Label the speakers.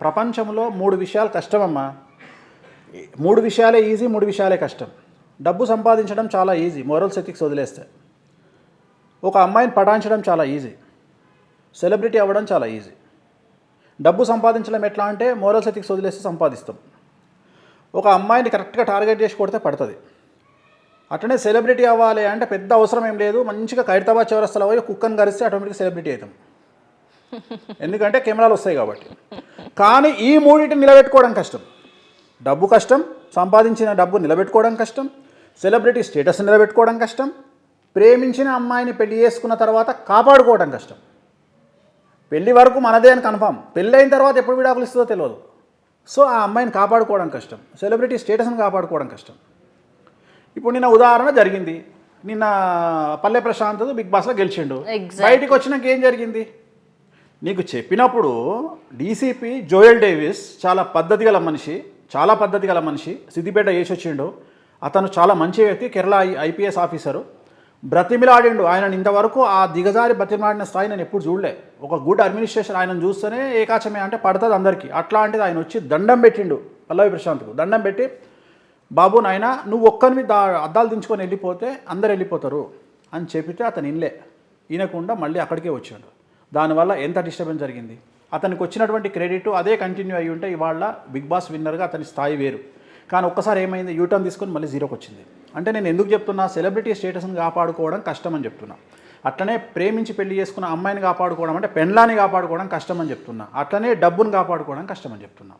Speaker 1: ప్రపంచంలో 3 విషయాలు కష్టమమ్మా. 3 విషయాలే ఈజీ, 3 విషయాలే కష్టం. డబ్బు సంపాదించడం చాలా ఈజీ, మోరల్స్ ఎథిక్స్ వదిలేస్తే. ఒక అమ్మాయిని పటాయించడం చాలా ఈజీ, సెలబ్రిటీ అవ్వడం చాలా ఈజీ. డబ్బు సంపాదించడం ఎట్లా అంటే మోరల్స్ ఎథిక్స్ వదిలేస్తే సంపాదిస్తాం. ఒక అమ్మాయిని కరెక్ట్గా టార్గెట్ చేసి కొడితే పడుతుంది. అట్లనే సెలబ్రిటీ అవ్వాలి అంటే పెద్ద అవసరం ఏం లేదు, మంచిగా ఖైరతాబాద్ చౌరస్తాలో పోయి కుక్కను గరిస్తే ఆటోమేటిక్గా సెలబ్రిటీ అవుతాం, ఎందుకంటే కెమెరాలు వస్తాయి కాబట్టి. కానీ ఈ మూడింటిని నిలబెట్టుకోవడం కష్టం. డబ్బు కష్టం, సంపాదించిన డబ్బు నిలబెట్టుకోవడం కష్టం, సెలబ్రిటీ స్టేటస్ నిలబెట్టుకోవడం కష్టం, ప్రేమించిన అమ్మాయిని పెళ్లి చేసుకున్న తర్వాత కాపాడుకోవడం కష్టం. పెళ్లి వరకు మనదే అని కన్ఫామ్, పెళ్ళి అయిన తర్వాత ఎప్పుడు విడాకులు ఇస్తుందో తెలియదు. సో ఆ అమ్మాయిని కాపాడుకోవడం కష్టం, సెలబ్రిటీ స్టేటస్ని కాపాడుకోవడం కష్టం. ఇప్పుడు నిన్న ఉదాహరణ జరిగింది, నిన్న పల్లె ప్రశాంత్ బిగ్ బాస్లో గెలిచిండు. బయటికి వచ్చినాక ఏం జరిగింది? నీకు చెప్పినప్పుడు డీసీపీ జోయల్ డేవిస్ చాలా పద్ధతి గల మనిషి, సిద్దిపేట చేసి వచ్చిండు. అతను చాలా మంచి వ్యక్తి, కేరళ ఐపీఎస్ ఆఫీసరు. బ్రతిమిలాడిండు. ఆయన ఇంతవరకు ఆ దిగజారి బ్రతిమిలాడిన స్థాయి నేను ఎప్పుడు చూడలే. ఒక గుడ్ అడ్మినిస్ట్రేషన్ ఆయనను చూస్తేనే ఏకాచమే అంటే పడుతుంది అందరికీ. అట్లాంటిది ఆయన వచ్చి దండం పెట్టిండు పల్లవి ప్రశాంత్కు. దండం పెట్టి, బాబు నాయన నువ్వు ఒక్కరిని అద్దాలు దించుకొని వెళ్ళిపోతే అందరు వెళ్ళిపోతారు అని చెప్పితే అతను ఈయనకుండా మళ్ళీ అక్కడికే వచ్చాడు. దానివల్ల ఎంత డిస్టర్బెన్స్ జరిగింది. అతనికి వచ్చినటువంటి క్రెడిట్ అదే కంటిన్యూ అయ్యి ఉంటే ఇవాళ బిగ్ బాస్ విన్నర్గా అతని స్థాయి వేరు. కానీ ఒక్కసారి ఏమైంది, యూటర్న్ తీసుకొని మళ్ళీ జీరోకి వచ్చింది. అంటే నేను ఎందుకు చెప్తున్నా, సెలబ్రిటీ స్టేటస్ని కాపాడుకోవడం కష్టం అని చెప్తున్నా. అట్లనే ప్రేమించి పెళ్లి చేసుకున్న అమ్మాయిని కాపాడుకోవడం అంటే పెండ్లాన్ని కాపాడుకోవడం కష్టం అని చెప్తున్నా. అట్లనే డబ్బును కాపాడుకోవడం కష్టం అని చెప్తున్నా.